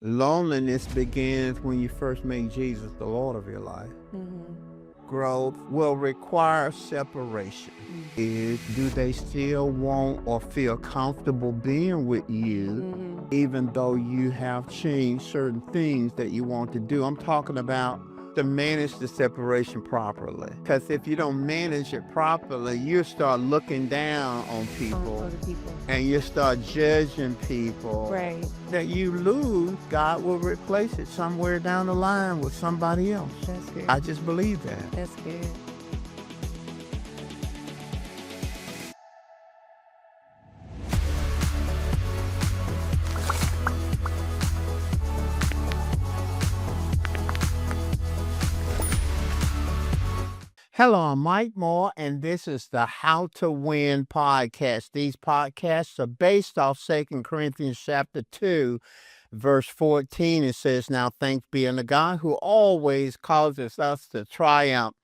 Loneliness begins when you first make Jesus the Lord of your life. Mhm. Growth will require separation. Do they still want or feel comfortable being with you, Mhm. even though you have changed certain things that you want to do? I'm talking about to manage the separation properly. Because if you don't manage it properly, you start looking down on On people other people. and you start judging people Right. that you lose. God will replace it somewhere down the line with somebody else. That's good. I just believe that. That's good. Hello, I'm Mike Moore, and this is the How to Win podcast. These podcasts are based off 2 Corinthians chapter 2, verse 14. It says, "Now thanks be unto God who always causes us to triumph."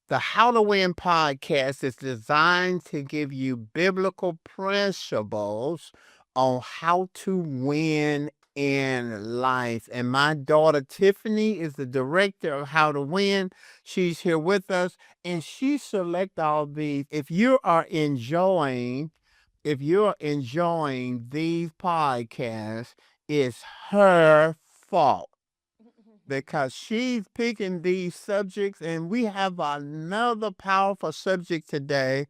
The How to Win podcast is designed to give you biblical principles on how to win in life. And my daughter Tiffany is the director of How to Win. She's here with us and she select all these. If you're enjoying these podcasts, it's her fault because she's picking these subjects, and we have another powerful subject today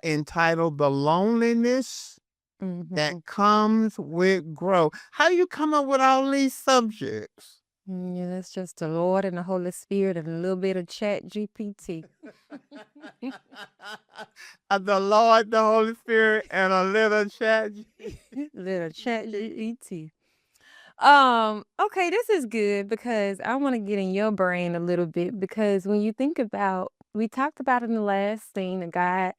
entitled The Loneliness That Mhm. Comes with Growth. How you come up with all these subjects? Yeah, that's just the Lord and the Holy Spirit and a little bit of Chat GPT. The Lord, the Holy Spirit, and a little chat. Little Chat GPT. Okay, this is good because I want to get in your brain a little bit because when you think about, we talked about in the last thing that God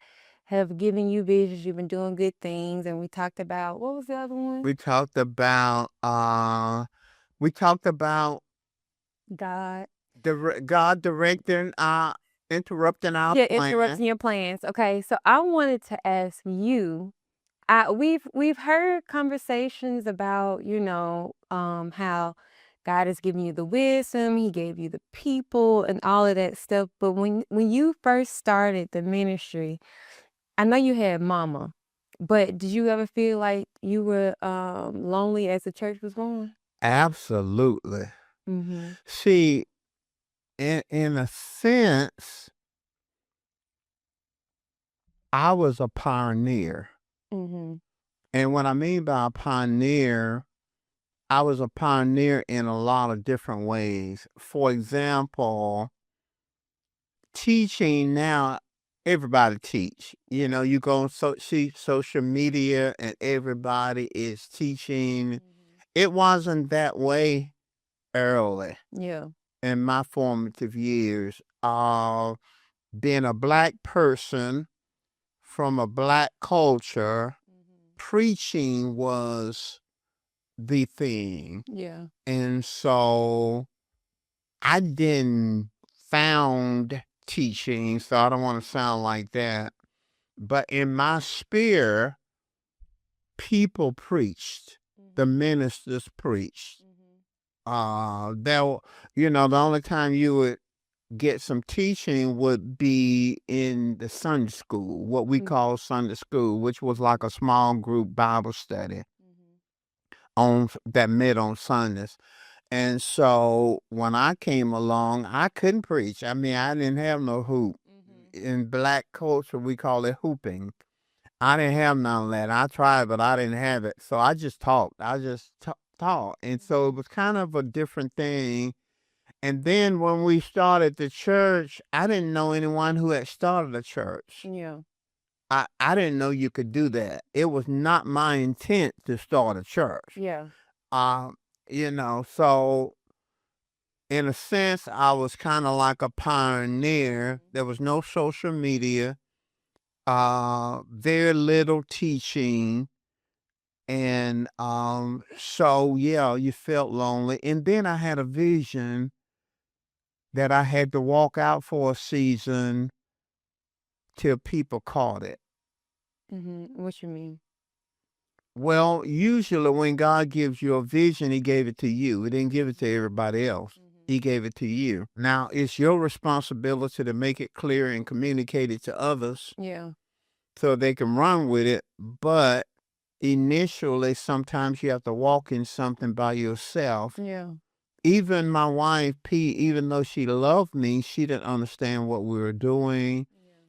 have given you visions, you've been doing good things, and we talked about what was the other one? We talked about God. God directing interrupting our Yeah, plan. interrupting your plans. Okay, so I wanted to ask you. We've heard conversations about how God has given you the wisdom, He gave you the people, and all of that stuff. But when you first started the ministry, I know you had Mama, but did you ever feel like you were lonely as the church was going? Absolutely. Mhm. See, in a sense, I was a pioneer. Mhm. And what I mean by a pioneer, I was a pioneer in a lot of different ways. For example, teaching now, everybody teach. You know, you go on see social media and everybody is teaching. Mhm. It wasn't that way early Yeah. in my formative years. Being a black person from a black culture, Mhm. preaching was the thing. Yeah. And so I didn't found teaching, so I don't want to sound like that. But in my sphere, people preached. The Mhm. ministers preached. Mhm. There, the only time you would get some teaching would be in the Sunday school, what we Mhm. call Sunday school, which was like a small group Bible study Mhm. that met on Sundays. And so when I came along, I couldn't preach. I mean, I didn't have no hoop. Mhm. In black culture, we call it hooping. I didn't have none of that. I tried, but I didn't have it. So I just talked. I just taught. And so it Mhm. was kind of a different thing. And then when we started the church, I didn't know anyone who had started a church. Yeah. I didn't know you could do that. It was not my intent to start a church. Yeah. Um, so in a sense, I was kind of like a pioneer. Mhm. There was no social media, very little teaching. And so, yeah, you felt lonely. And then I had a vision that I had to walk out for a season till people caught it. Mhm. What you mean? Well, usually when God gives you a vision, he gave it to you. He didn't give it to everybody else. He gave it to you. Now, it's your responsibility to make it clear and communicate it to others Yeah. so they can run with it. But initially, sometimes you have to walk in something by yourself. Yeah. Even my wife, P, even though she loved me, she didn't understand what we were doing.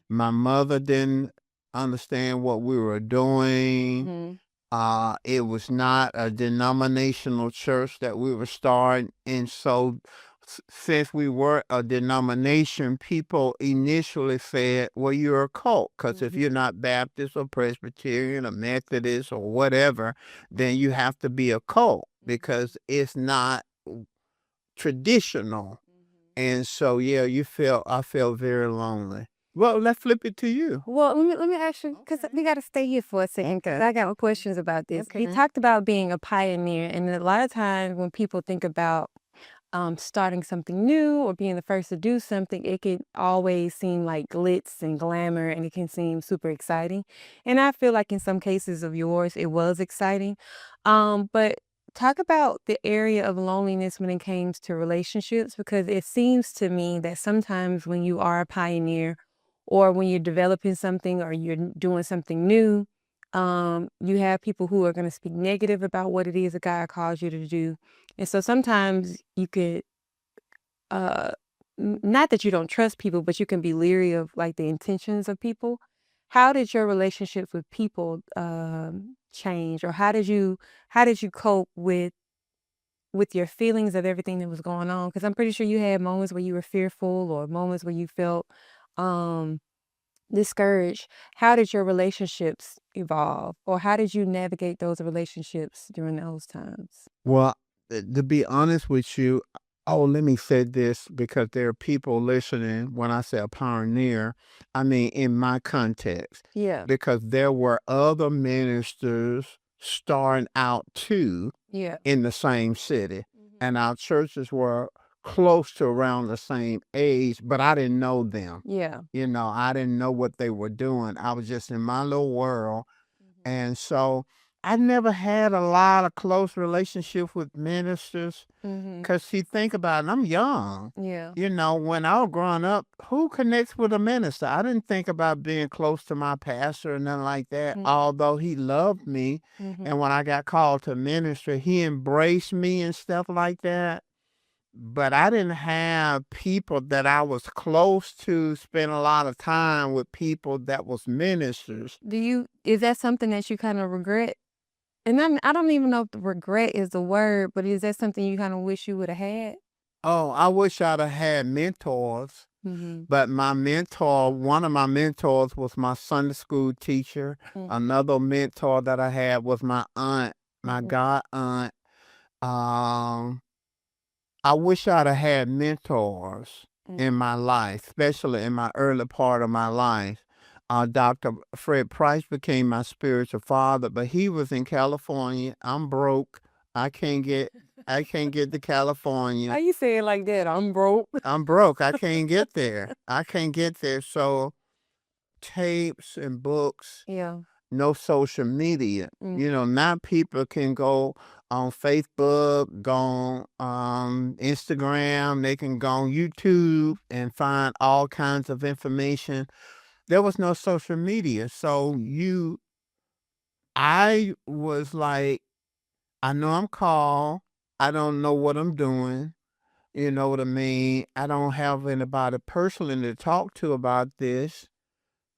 My mother didn't understand what we were doing. Mhm. It was not a denominational church that we were starting. And so, since we were a denomination, people initially said, well, you're a cult. Because if you're not Baptist or Presbyterian or Methodist or whatever, then you have to be a cult because it's not traditional. And so, yeah, I felt very lonely. Well, let's flip it to you. Well, let me ask you, because we got to stay here for a second, because I got questions about this. He talked about being a pioneer, and a lot of times when people think about starting something new or being the first to do something, it can always seem like glitz and glamour, and it can seem super exciting. And I feel like in some cases of yours, it was exciting. But talk about the area of loneliness when it comes to relationships, because it seems to me that sometimes when you are a pioneer or when you're developing something or you're doing something new, you have people who are going to speak negative about what it is that God calls you to do. And so sometimes you could, uh, not that you don't trust people, but you can be leery of like the intentions of people. How did your relationships with people change, or how did you cope with your feelings of everything that was going on? Because I'm pretty sure you had moments where you were fearful or moments where you felt um, discouraged. How did your relationships evolve, or how did you navigate those relationships during those times? Well, to be honest with you, oh, let me say this because there are people listening. When I say a pioneer, I mean in my context, Yeah, because there were other ministers starting out too yeah, in the same city, and our churches were close to around the same age, but I didn't know them. yeah. I didn't know what they were doing. I was just in my little world. And so I never had a lot of close relationships with ministers Mhm. because see, think about it, I'm young. Yeah. When I was growing up, who connects with a minister? I didn't think about being close to my pastor or nothing like that, Mm, although he loved me. mhm. And when I got called to ministry, he embraced me and stuff like that. But I didn't have people that I was close to spend a lot of time with people that was ministers. Is that something that you kind of regret? And I don't even know if the regret is the word, but is that something you kind of wish you would have had? Oh, I wish I'd have had mentors, Mhm. but one of my mentors was my Sunday school teacher. Mm, Another mentor that I had was my aunt, my mhm, god aunt. Um, I wish I'd have had mentors mm. in my life, especially in my early part of my life. Dr. Fred Price became my spiritual father, but he was in California. I'm broke. I can't get I can't get to How California. you say it like that? I'm broke. I'm broke. I can't get there. I can't get there. So tapes and books, Yeah. no social media. Mm, Now people can go on Facebook, go on Instagram, they can go on YouTube and find all kinds of information. There was no social media. So I was like, I know I'm called. I don't know what I'm doing. You know what I mean? I don't have anybody personally to talk to about this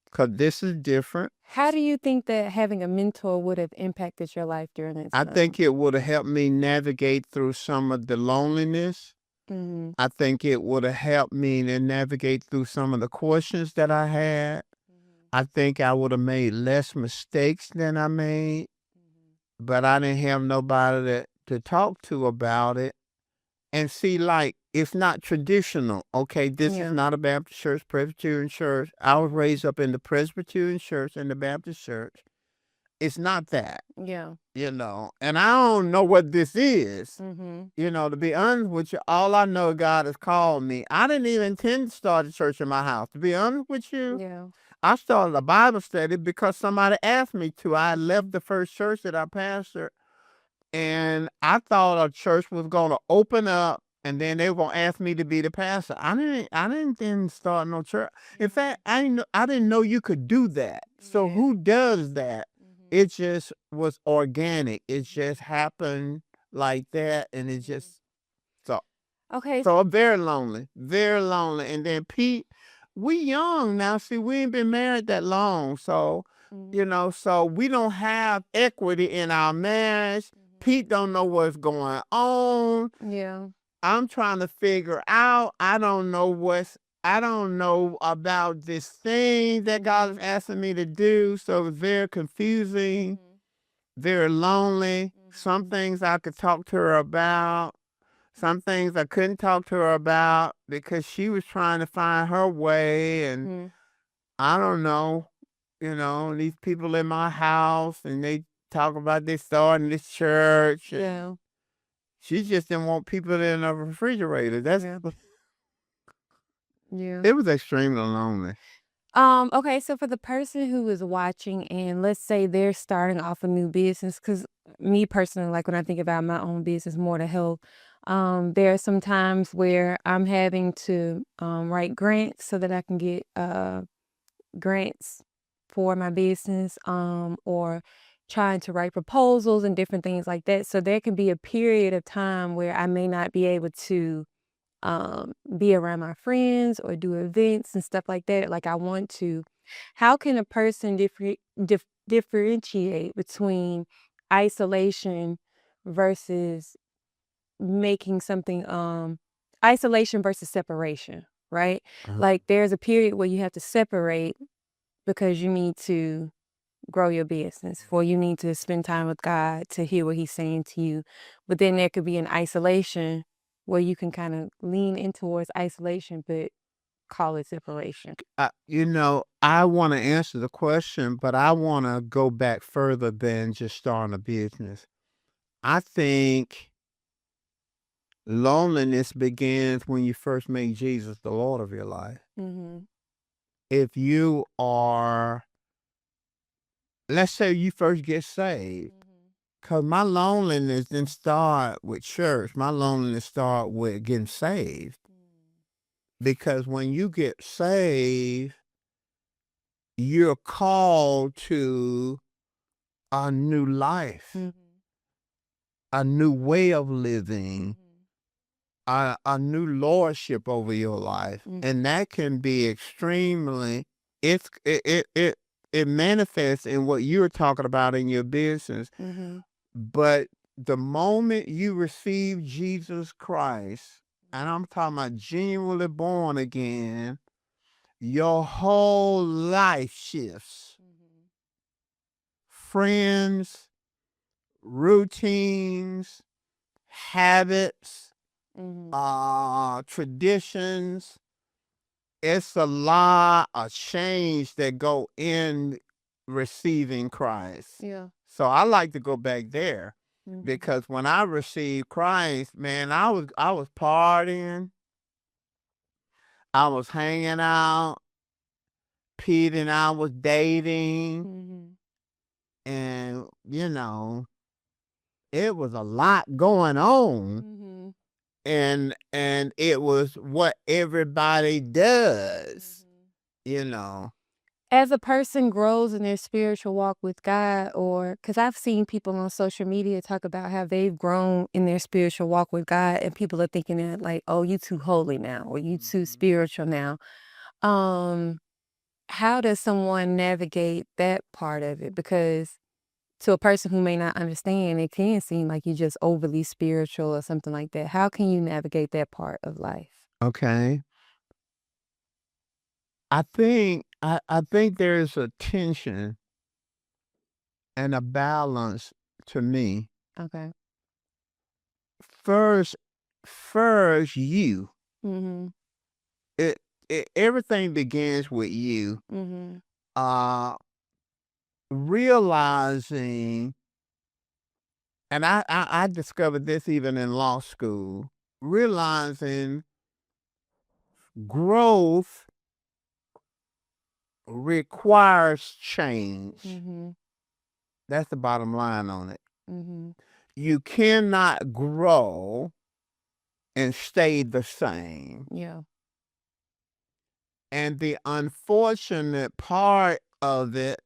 because this is different. How do you think that having a mentor would have impacted your life during that I time? think it would have helped me navigate through some of the loneliness. Mhm. I think it would have helped me to navigate through some of the questions that I had. Mhm. I think I would have made less mistakes than I made, Mhm. but I didn't have nobody to talk to about it. And see, like, it's not traditional. Okay, this is Yeah. not a Baptist church, Presbyterian church. I was raised up in the Presbyterian church and the Baptist church. It's not that, Yeah. and I don't know what this is. Mhm. To be honest with you, all I know God has called me. I didn't even intend to start a church in my house. To be honest with you, Yeah. I started a Bible study because somebody asked me to. I left the first church that I pastored, and I thought a church was going to open up, and then they were going to ask me to be the pastor. I didn't start no church. In fact, I didn't know you could do that. So Yeah. who does that? Mhm. It just was organic. It just happened like that, and it just so Okay. so I'm very lonely, very lonely. And then Pete, we young now. See, we ain't been married that long, so Mhm. so we don't have equity in our marriage. Pete don't know what's going on. Yeah. I'm trying to figure out. I don't know about this thing that God is asking me to do. So it's very confusing, very lonely. Some things I could talk to her about. Some things I couldn't talk to her about because she was trying to find her way, and Mhm. I don't know, these people in my house, and they talk about they starting this church, and Yeah. she just didn't want people in a refrigerator. Yeah. Yeah. It was extremely lonely. Okay, so for the person who is watching and let's say they're starting off a new business, because me personally, like when I think about my own business more to help, there are some times where I'm having to write grants so that I can get grants for my business, or trying to write proposals and different things like that. So there can be a period of time where I may not be able to be around my friends or do events and stuff like that like I want to. How can a person differentiate between isolation versus making something isolation versus separation, right? Uh, Like there's a period where you have to separate because you need to grow your business, for you need to spend time with God to hear what he's saying to you. But then there could be an isolation where you can kind of lean in towards isolation, but call it separation. I want to answer the question, but I want to go back further than just starting a business. I think loneliness begins when you first make Jesus the Lord of your life. Mm-hmm. If you are, let's say you first get saved, because my loneliness didn't start with church. My loneliness start with getting saved. Because when you get saved, you're called to a new life, Mm-hmm. a new way of living, a new lordship over your life. Mm-hmm. And that can be extremely, it's, it manifests in what you're talking about in your business. Mm-hmm. But the moment you receive Jesus Christ, and I'm talking about genuinely born again, your whole life shifts. Friends, routines, habits, Mm-hmm. traditions. It's a lot of change that go in receiving Christ. Yeah. So I like to go back there Mm-hmm. because when I received Christ, man, I was partying, I was hanging out, Pete and I was dating, Mm-hmm. and it was a lot going on, Mm-hmm. and it was what everybody does, you know. As a person grows in their spiritual walk with God, or because I've seen people on social media talk about how they've grown in their spiritual walk with God, and people are thinking that like, oh, you too holy now, or you too spiritual now. Um, how does someone navigate that part of it? Because to a person who may not understand, it can seem like you're just overly spiritual or something like that. How can you navigate that part of life? Okay. I think there's a tension and a balance to me. Okay. First, you. Mhm. It, everything begins with you. Mhm. Uh Realizing, and I discovered this even in law school, realizing growth requires change. Mhm. That's the bottom line on it. Mhm. You cannot grow and stay the same. Yeah. And the unfortunate part of it,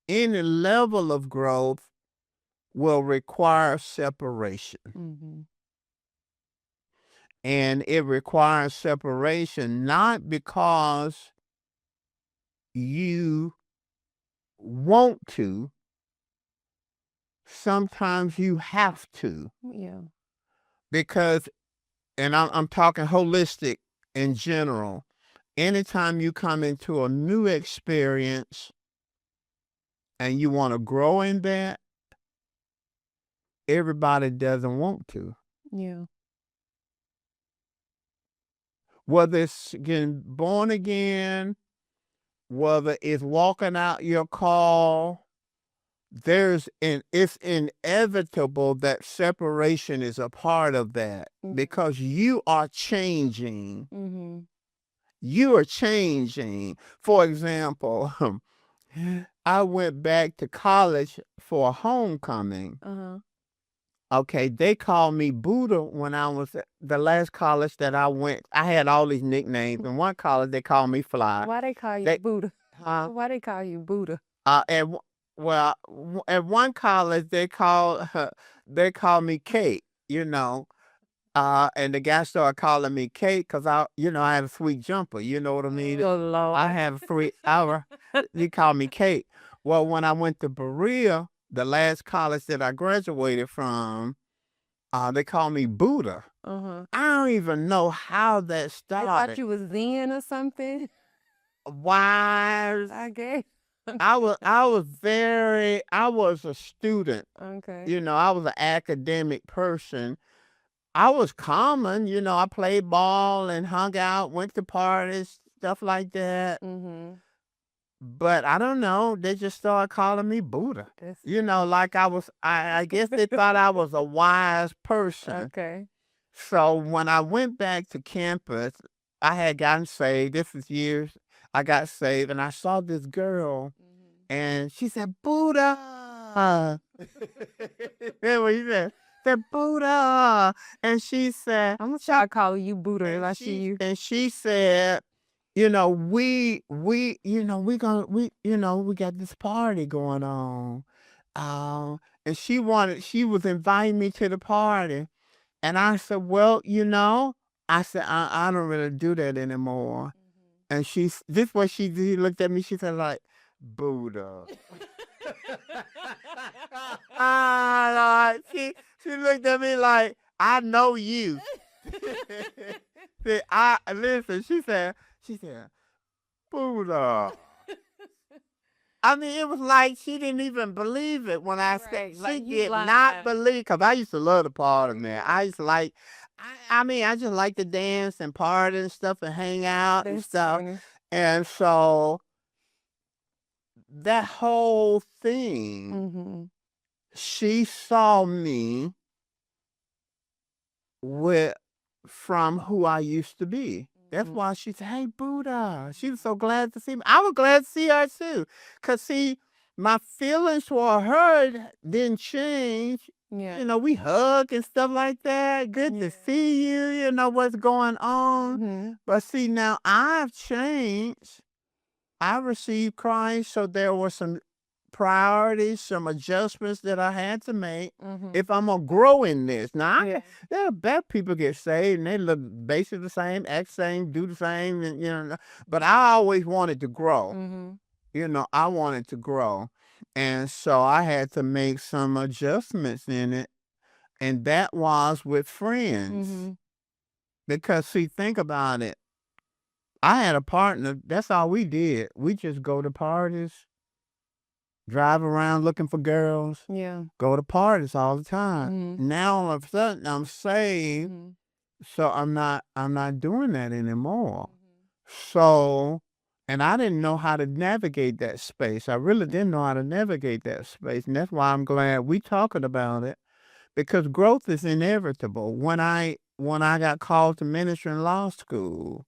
any level of growth will require separation. Mhm. And it requires separation not because you want to, sometimes you have to. Yeah. Because, and I'm talking holistic in general, anytime you come into a new experience and you want to grow in that, everybody doesn't want to. Yeah. Whether it's getting born again, whether it's walking out your call, it's inevitable that separation is a part of that because you are changing. Mhm. You are changing. For example, I went back to college for a homecoming. Uh-huh. Okay, they called me Buddha when I was at the last college that I went. I had all these nicknames. In one college, they called me Fly. Why they call you They, Buddha? huh? Why they call you Buddha? Well, at one college they called me Kate. And the guy started calling me Kate because I had a sweet jumper. You know what I mean? Oh I Lord. had a sweet hour. He called me Kate. Well, when I went to Berea, the last college that I graduated from, they called me Buddha. Uh-huh. I don't even know how that I started. thought you was Zen or something. Why? I guess. I was a student. Okay. I was an academic person. I was common, I played ball and hung out, went to parties, stuff like that. Mhm. But I don't know, they just started calling me Buddha. That's Like I guess they thought I was a wise person. okay. So when I went back to campus, I had gotten saved. This was years. I got saved and I saw this girl and she said, Buddha. That's what he said, Buddha. And she said, I'm gonna start calling you Buddha if and I see you. she said, we got this party going on. And she was inviting me to the party. And I said, well, I said, I don't really do that anymore. And this what she did. She looked at me. She said, like, Buddha. She looked at me like, I know you. Listen. She said, Buddha. I mean, it was like she didn't even believe it when I said Right, she like you did lied. not believe. Because I used to love the party, man. I used to like. I mean, I just like to dance and party and stuff and hang out and That's stuff. funny. And so that whole thing, Mhm. she saw me with from who I used to be. That's why she said, "Hey, Buddha." She was so glad to see me. I was glad to see her too, cause see, my feelings for her didn't change. Yeah. We hug and stuff like that. Good to see you. You know what's going on. Mhm. But see, now I've changed. I received Christ, so there were some priorities, some adjustments that I had to make Mhm. if I'm gonna grow in this. Now, Yeah. there are bad people get saved and they look basically the same, act same, do the same, and But I always wanted to grow. Mhm. I wanted to grow, and so I had to make some adjustments in it, and that was with friends. Mhm. Because see, think about it. I had a partner. That's all we did. We just go to parties, drive around looking for girls, Yeah. go to parties all the time. Mhm. Now all of a sudden I'm saved, Mhm. so I'm not doing that anymore. So, and I didn't know how to navigate that space. I really didn't know how to navigate that space, and that's why I'm glad we talking about it because growth is inevitable. When I got called to ministry in law school,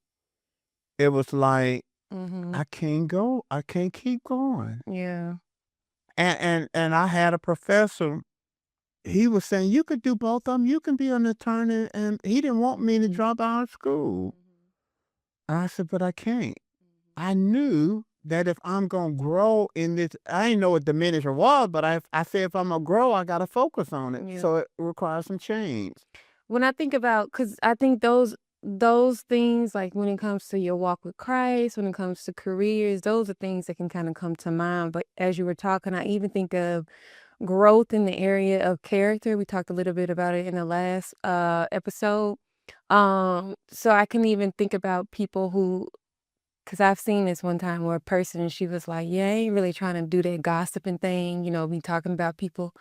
it was like Mhm. I can't go. I can't keep going. Yeah. And I had a professor. He was saying you could do both of them. You can be an attorney, and he didn't want me to drop out of school. And I said, but I can't. I knew that if I'm gonna grow in this, I didn't know what the ministry was, but I said if I'm gonna grow, I gotta focus on it. Yeah. So it requires some change. When I think about, cause I think those things, like, when it comes to your walk with Christ, when it comes to careers, those are things that can kinda come to mind, but as you were talking, I even think of growth in the area of character. We talked a little bit about it in the last, episode. So I can even think about people who, cause I've seen this one time where a person, she was like, "Yeah, I ain't really trying to do that gossiping thing," be talking about people,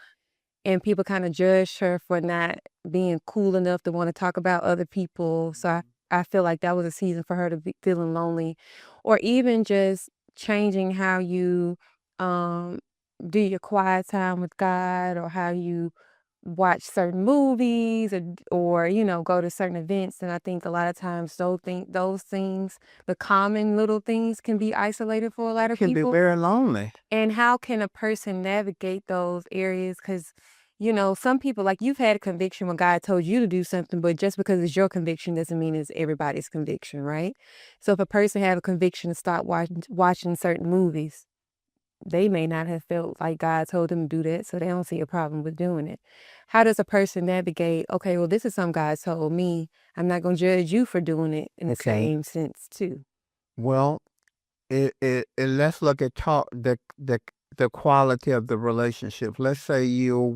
and people kinda judged her for not being cool enough to wanna talk about other people, so I feel like that was a season for her to be feeling lonely, or even just changing how you, um, do your quiet time with God, or how you watch certain movies, or go to certain events, and I think a lot of times those things, the common little things, can be isolated for a lot It of can be people. very lonely. And how can a person navigate those areas? Because, some people, like, you've had a conviction when God told you to do something, but just because it's your conviction doesn't mean it's everybody's conviction, right? So if a person have a conviction to stop watching certain movies, they may not have felt like God told them to do that, so they don't see a problem with doing it. How does a person navigate, okay, well, this is something God told me. I'm not gonna judge you for doing it in the Okay. same sense too. Well, let's look at the quality of the relationship. Let's say you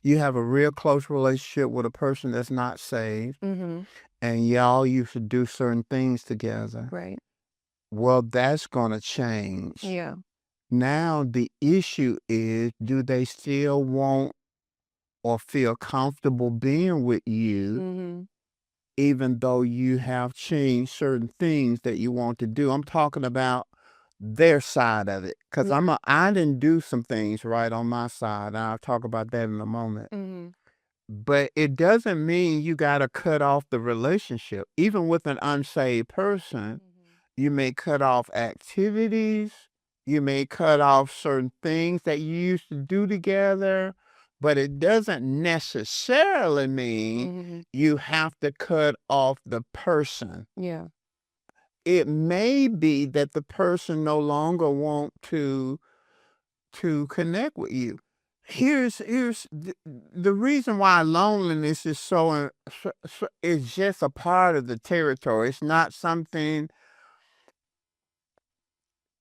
have a real close relationship with a person that's not saved, Mhm. and y'all used to do certain things together. Right. Well, that's gonna change. Yeah. Now the issue is, do they still want or feel comfortable being with you, Mhm. even though you have changed certain things that you want to do? I'm talking about their side of it, because Yeah. I didn't do some things right on my side, and I'll talk about that in a moment. Mhm. But it doesn't mean you got to cut off the relationship. Even with an unsaved person, Mhm. you may cut off activities, you may cut off certain things that you used to do together, but it doesn't necessarily mean Mhm. you have to cut off the person. Yeah. It may be that the person no longer want to connect with you. Here's the reason why loneliness is is just a part of the territory. It's not something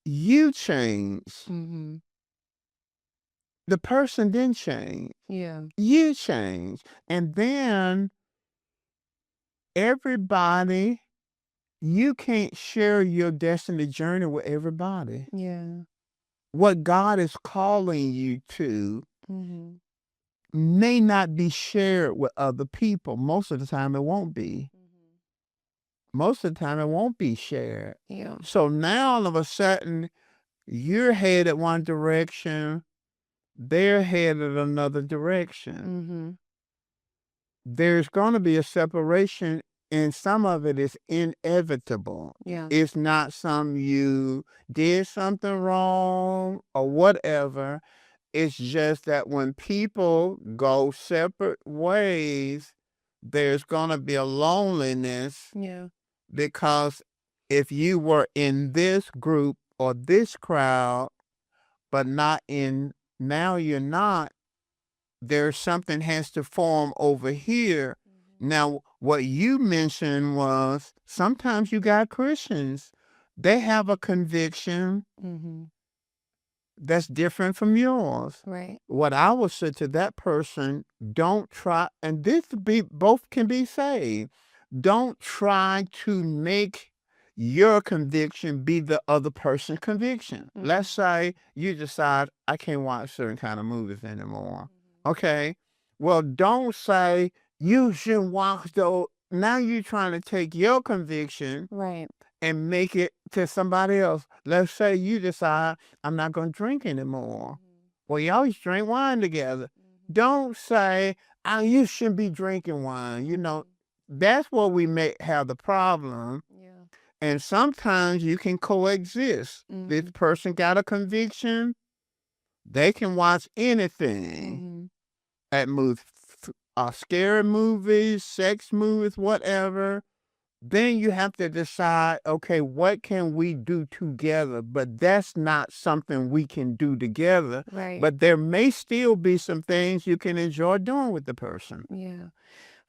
you change. Mhm. The person didn't change. Yeah. You change. And then everybody, you can't share your destiny journey with everybody. Yeah. What God is calling you to Mhm. may not be shared with other people. Most of the time, it won't be. Mhm. Most of the time, it won't be shared. Yeah. So now all of a sudden, you're headed one direction, they're headed another direction. Mhm. There's going to be a separation, and some of it is inevitable. Yeah. It's not some you did something wrong or whatever. It's just that when people go separate ways, there's going to be a loneliness, Yeah. because if you were in this group or this crowd, but not in, now you're not, there's something has to form over here. Mhm. Now, what you mentioned was sometimes you got Christians, they have a conviction Mhm. that's different from yours. Right. What I would say to that person, don't try, and this be both can be saved. Don't try to make your conviction be the other person's conviction. Let's Mhm. say you decide I can't watch certain kind of movies anymore. Mhm. Okay. Well, don't say you should watch those. Now you're trying to take your conviction Right. and make it to somebody else. Let's say you decide I'm not going to drink anymore. Mhm. Well, you always drink wine together. Mhm. Don't say, oh, you shouldn't be drinking wine. Mhm. That's where we may have the problem. Yeah. And sometimes you can coexist. This person got a conviction, they can watch anything at movies, scary movies, sex movies, whatever. Then you have to decide, okay, what can we do together? But that's not something we can do together. Right. But there may still be some things you can enjoy doing with the person. Yeah.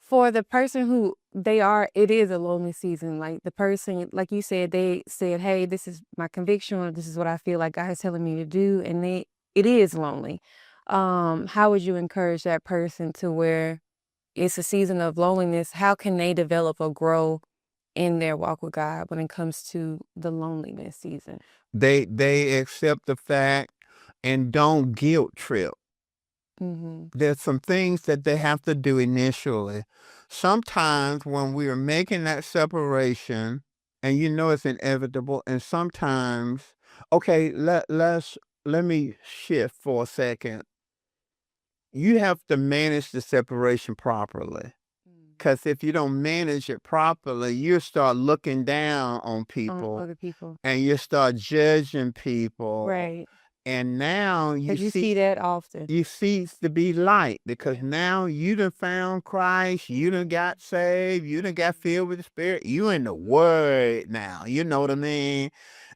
For the person who it is a lonely season. Like the person, like you said, they said, hey, this is my conviction, or this is what I feel like God is telling me to do. And it is lonely. How would you encourage that person to where it's a season of loneliness? How can they develop or grow in their walk with God when it comes to the loneliness season? They accept the fact and don't guilt trip. There's some things that they have to do initially. Sometimes when we are making that separation, and you know it's inevitable, and sometimes, okay, let me shift for a second. You have to manage the separation properly. Because if you don't manage it properly, you start looking down on On people other people. and you start judging people. Right. And now you Because you see that often. you cease to be light because now you done found Christ, you done got saved, you done got filled with the Spirit, you in the Word now, you know what I mean?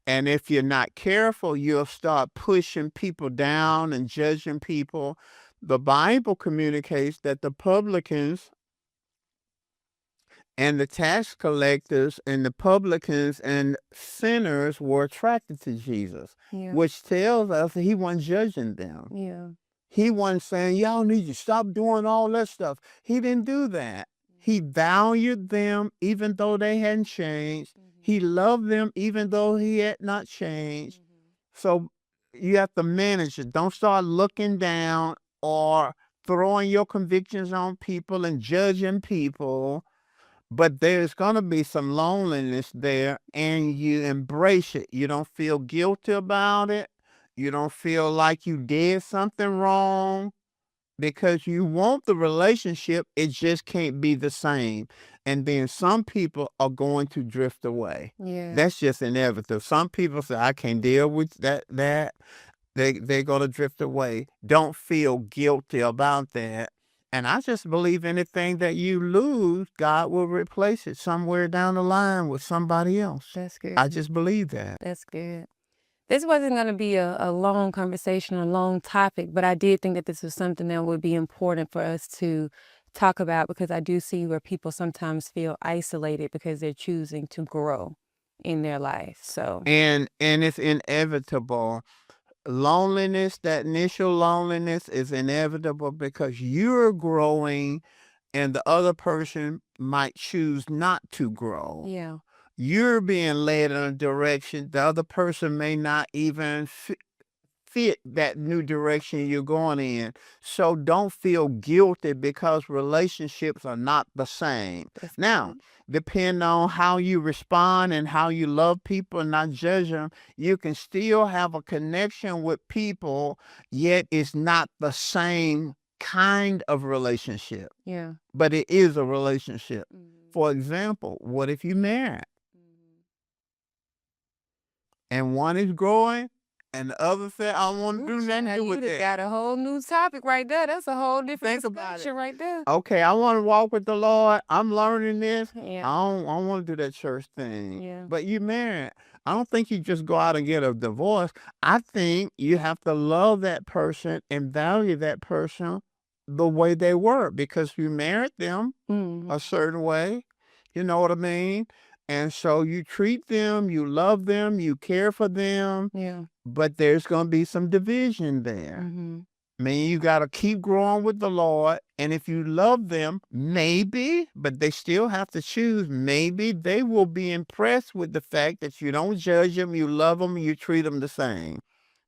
And if you're not careful, you'll start pushing people down and judging people. The Bible communicates that the publicans and the tax collectors and the publicans and sinners were attracted to Jesus, Yeah. which tells us he wasn't judging them. Yeah. He wasn't saying, y'all need to stop doing all that stuff. He didn't do that. He valued them even though they hadn't changed. He loved them even though he had not changed. So you have to manage it. Don't start looking down or throwing your convictions on people and judging people. But there's going to be some loneliness there, and you embrace it. You don't feel guilty about it. You don't feel like you did something wrong because you want the relationship. It just can't be the same. And then some people are going to drift away. Yeah. That's just inevitable. Some people say, I can't deal with that. They're going to drift away. Don't feel guilty about that. And I just believe anything that you lose, God will replace it somewhere down the line with somebody else. That's good. I just believe that. That's good. This wasn't going to be a long conversation, a long topic, but I did think that this was something that would be important for us to talk about because I do see where people sometimes feel isolated because they're choosing to grow in their life. So And it's inevitable. Loneliness, that initial loneliness is inevitable because you're growing and the other person might choose not to grow. yeah, You're being led in a direction the other person may not even fit that new direction you're going in. So don't feel guilty because relationships are not the same. that's Now, good. depending on how you respond and how you love people and not judge them, you can still have a connection with people, yet it's not the same kind of relationship, Yeah. but it is a relationship. For example, what if you marry and one is growing and the other said, I want to do nothing to do with that. Got a whole new topic right there. That's a whole different Think about it. discussion right there. Okay, I want to walk with the Lord. I'm learning this. Yeah. I don't want to do that church thing. Yeah. But you married. I don't think you just go out and get a divorce. I think you have to love that person and value that person the way they were because you married them a certain way. You know what I mean? And so you treat them, you love them, you care for them, Yeah. but there's going to be some division there. I mean, you got to keep growing with the Lord. And if you love them, maybe, but they still have to choose, maybe they will be impressed with the fact that you don't judge them, you love them, you treat them the same.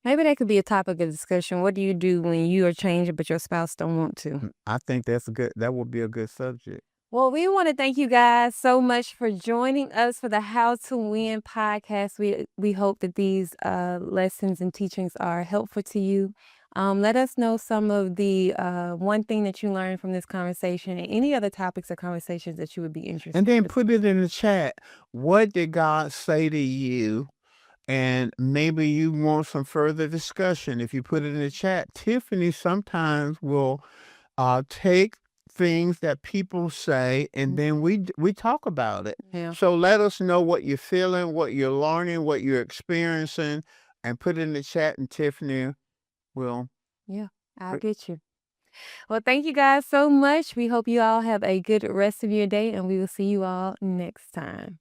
Maybe that could be a topic of discussion. What do you do when you are changing but your spouse don't want to? I think that would be a good subject. Well, we want to thank you guys so much for joining us for the How to Win podcast. We hope that these lessons and teachings are helpful to you. Let us know some of the one thing that you learned from this conversation and any other topics or conversations that you would be interested And then in. put it in the chat. What did God say to you? And maybe you want some further discussion. If you put it in the chat, Tiffany sometimes will take things that people say, and then we talk about it. Yeah. So let us know what you're feeling, what you're learning, what you're experiencing, and put it in the chat, and Tiffany will. Yeah, I'll get you. Well, thank you guys so much. We hope you all have a good rest of your day, and we will see you all next time.